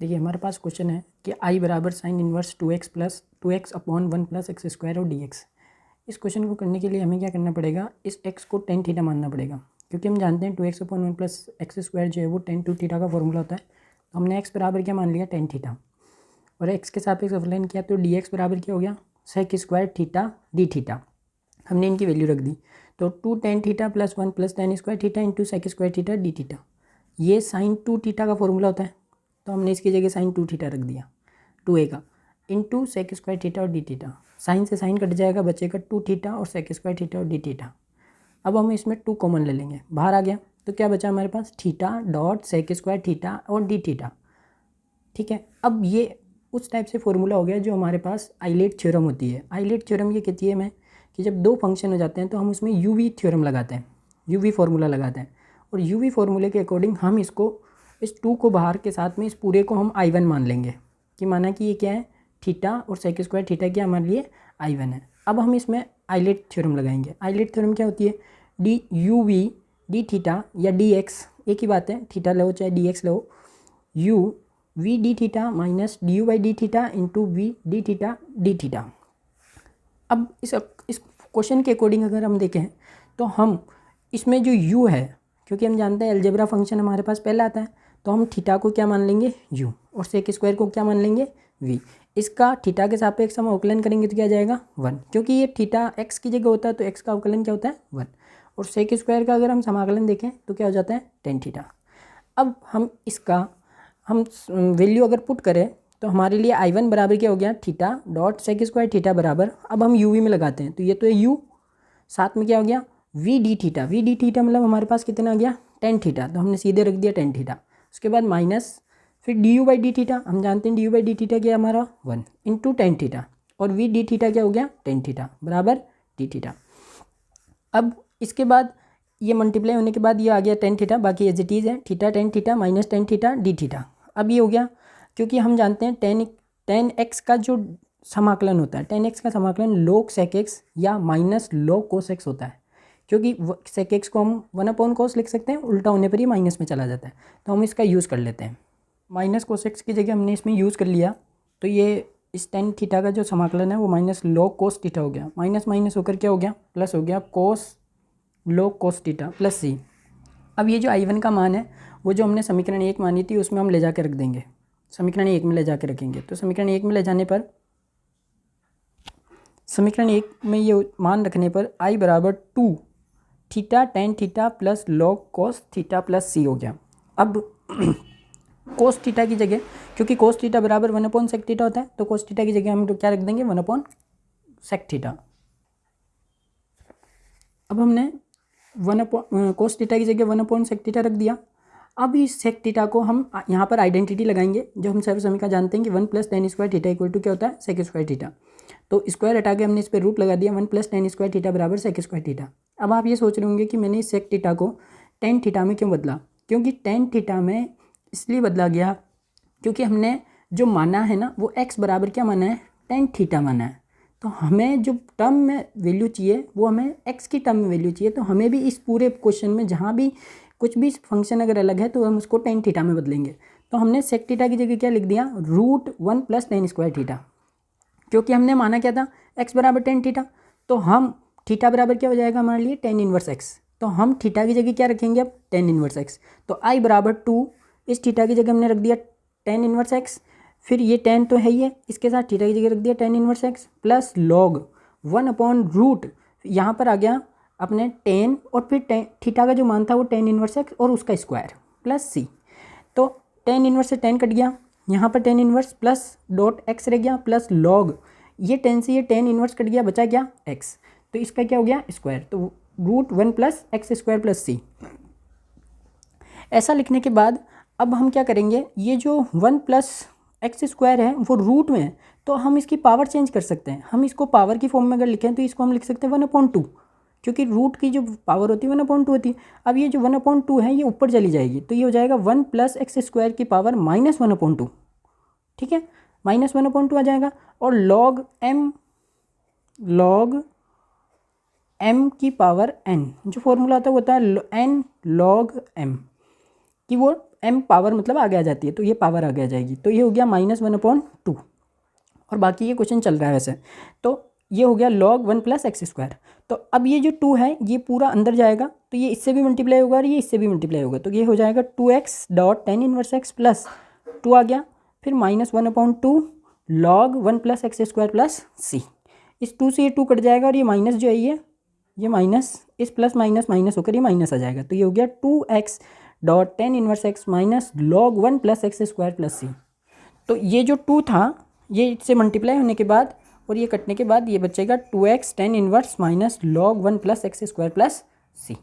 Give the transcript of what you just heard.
देखिए हमारे पास क्वेश्चन है कि आई बराबर sine inverse 2x plus 2x upon 1 plus x square और dx। इस क्वेश्चन को करने के लिए हमें क्या करना पड़ेगा, इस x को टेन थीटा मानना पड़ेगा, क्योंकि हम जानते हैं 2x upon 1 plus x square जो है वो टेन टू थीटा का फॉर्मूला होता है। तो हमने x बराबर क्या मान लिया, टेन थीटा, और x के सापेक्ष अवकलन किया तो dx बराबर क्या हो गया, sec square theta D theta. हमने इनकी वैल्यू रख दी, तो 2 tan theta plus 1 plus tan square theta into sec square theta D theta, ये साइन 2 थीटा का फॉर्मूला होता है। तो हमने इसकी जगह साइन 2 थीटा रख दिया, 2a का इंटू सेक स्क्वायर थीटा और डी थीटा। साइन से साइन कट जाएगा, बचेगा 2 थीटा और सेक स्क्वायर थीटा और डी थीटा। अब हम इसमें 2 कॉमन ले लेंगे, बाहर आ गया तो क्या बचा हमारे पास, theta dot sec square theta और डी थीटा। ठीक है, अब ये उस टाइप से फॉर्मूला हो गया जो हमारे पास आइलेट थ्योरम होती है। आइलेट थ्योरम ये कहती है मैं कि जब दो फंक्शन हो जाते हैं तो हम उसमें यूवी थ्योरम लगाते हैं, यूवी फार्मूला लगाते हैं, और यूवी फार्मूले के अकॉर्डिंग हम इसको इस 2 को बाहर के साथ में इस पूरे को हम I1 मान लेंगे कि माना कि ये क्या है, थीटा और सेक स्क्वायर थीटा क्या हमारे लिए I1 है। अब हम इसमें आइलेट थ्योरम लगाएंगे। आइलेट थ्योरम क्या होती है, D U V D theta या डी एक्स एक ही बात है, थीटा लो चाहे डी एक्स लो, U V D theta minus D U by D theta into V D theta D theta. अब इस क्वेश्चन के अकॉर्डिंग अगर हम देखें तो हम इसमें जो u है, क्योंकि हम जानते हैं अलजेब्रा फंक्शन हमारे पास पहले आता है, तो हम थीटा को क्या मान लेंगे u और सेक स्क्वायर को क्या मान लेंगे v। इसका थीटा के सापेक्ष हम अवकलन करेंगे तो क्या जाएगा 1, क्योंकि ये थीटा x की जगह होता है तो x का अवकलन क्या होता है 1, और सेक स्क्वायर का अगर हम समाकलन देखें तो क्या हो जाता है टेन थीटा। अब हम इसका हम वैल्यू अगर पुट करें तो हमारे लिए I1 बराबर क्या हो गया, theta dot sec square theta बराबर, अब हम u v में लगाते हैं तो ये तो है u, साथ में क्या हो गया V D theta, V D theta मतलब हमारे पास कितना आ गया टेन थीटा, तो हमने सीधे रख दिया टेन थीटा। उसके बाद माइनस फिर D U by D theta, हम जानते हैं D U by D theta क्या हमारा 1 इंटू टेन थीटा, और वी डी थीटा क्या हो गया टेन थीटा बराबर डी थीटा। अब इसके बाद ये मल्टीप्लाई होने के बाद ये आ गया टेन थीटा, बाकी एज इट इज़ है, theta tan theta minus tan theta D theta. अब ये हो गया, क्योंकि हम जानते हैं टेन एक्स का जो समाकलन होता है, टेन एक्स का समाकलन लोग सेक एक्स या माइनस लोग कोस एक्स होता है, क्योंकि सेक एक्स को हम 1/cos लिख सकते हैं, उल्टा होने पर ही माइनस में चला जाता है, तो हम इसका यूज़ कर लेते हैं। माइनस कोस एक्स की जगह हमने इसमें यूज़ कर लिया, तो ये इस टेन थीटा का जो समाकलन है वो माइनस लॉग कोस थीटा हो गया, माइनस माइनस होकर क्या हो गया प्लस हो गया कोस लॉग कोस थीटा प्लस सी। अब ये जो I1 का मान है वो जो हमने समीकरण 1 मानी थी उसमें हम ले जाकर रख देंगे, समीकरण 1 में ले जाकर रखेंगे, तो समीकरण 1 में ले जाने पर, समीकरण 1 में ये मान रखने पर I बराबर 2 theta tan theta plus log cos theta plus C हो गया। अब कोस थीटा की जगह, क्योंकि कोस थीटा बराबर 1/sec थीटा होता है, तो कोस थीटा की जगह हम क्या रख देंगे 1/sec थीटा। अब हमने कोस थीटा की जगह 1/sec थीटा रख दिया। अब इस सेक थीटा को हम यहाँ पर आइडेंटिटी लगाएंगे, जो हम सर्व समीकरण जानते हैं कि 1 plus tan square theta equal to क्या होता है सेक स्क्वायर थीटा, तो स्क्वायर हटा के हमने इस पर रूट लगा दिया, 1 प्लस टेन स्क्वायर थीटा बराबर सेक स्क्वायर थीटा। अब आप ये सोच रहे होंगे कि मैंने इस सेक थीटा को टेन थीटा में क्यों बदला, क्योंकि टेन थीटा में इसलिए बदला गया क्योंकि हमने जो माना है ना वो x बराबर क्या माना है टेन थीटा माना है, तो हमें जो टर्म में वैल्यू चाहिए वो हमें x की टर्म में वैल्यू चाहिए, तो हमें भी इस पूरे क्वेश्चन में जहाँ भी कुछ भी फंक्शन अगर अलग है तो हम उसको टेन थीटा में बदलेंगे। तो हमने सेक थीटा की जगह क्या लिख दिया √1 प्लस टेन स्क्वायर थीटा, क्योंकि हमने माना क्या था x बराबर टेन थीटा, तो हम थीटा बराबर क्या हो जाएगा हमारे लिए टेन इनवर्स x, तो हम थीटा की जगह क्या रखेंगे अब टेन इनवर्स x, तो I बराबर 2 इस थीटा की जगह हमने रख दिया टेन इनवर्स x, फिर ये टेन तो है ही है, इसके साथ थीटा की जगह रख दिया tan inverse x plus log 1/रूट, यहाँ पर आ गया अपने टेन और फिर थीटा का जो मान था वो टेन इनवर्स x और उसका स्क्वायर प्लस c, तो टेन इनवर्स से टेन कट गया, यहाँ पर tan inverse plus dot x रह गया प्लस लॉग, ये टेन से ये टेन इनवर्स कट गया, बचा क्या x, तो इसका क्या हो गया स्क्वायर, तो √1 प्लस एक्स स्क्वायर प्लस सी। ऐसा लिखने के बाद अब हम क्या करेंगे, ये जो 1 प्लस एक्स स्क्वायर है वो रूट में है, तो हम इसकी पावर चेंज कर सकते हैं, हम इसको पावर की फॉर्म में अगर लिखें तो इसको हम लिख सकते हैं 1/2, क्योंकि रूट की जो पावर होती है 1/2 होती है। अब ये जो 1/2 है ये ऊपर चली जाएगी, तो ये हो जाएगा 1 प्लस एक्स स्क्वायर की पावर -1/2, ठीक है, -1/2 आ जाएगा, और लॉग m की पावर n, जो फॉर्मूला होता है वो होता है n log m, कि वो m पावर मतलब आगे आ जाती है, तो ये पावर आगे आ जाएगी, तो ये हो गया -1/2। और बाकी ये क्वेश्चन चल रहा है वैसे, तो ये हो गया log 1 + x²। तो अब ये जो 2 है ये पूरा अंदर जाएगा, तो ये इससे भी मल्टीप्लाई होगा और ये इससे भी मल्टीप्लाई होगा, तो ये हो जाएगा 2x dot tan inverse x plus 2 आ गया, फिर -1/2 log 1 + x² प्लस c। इस 2 से ये 2 कट जाएगा और ये माइनस जो है ये माइनस, इस प्लस माइनस माइनस होकर ये माइनस आ जाएगा, तो ये हो गया 2x dot tan inverse x minus log 1 + x² plus c। तो ये जो 2 था ये इससे मल्टीप्लाई होने के बाद और ये कटने के बाद ये बचेगा 2x tan inverse minus log 1 + x² plus c।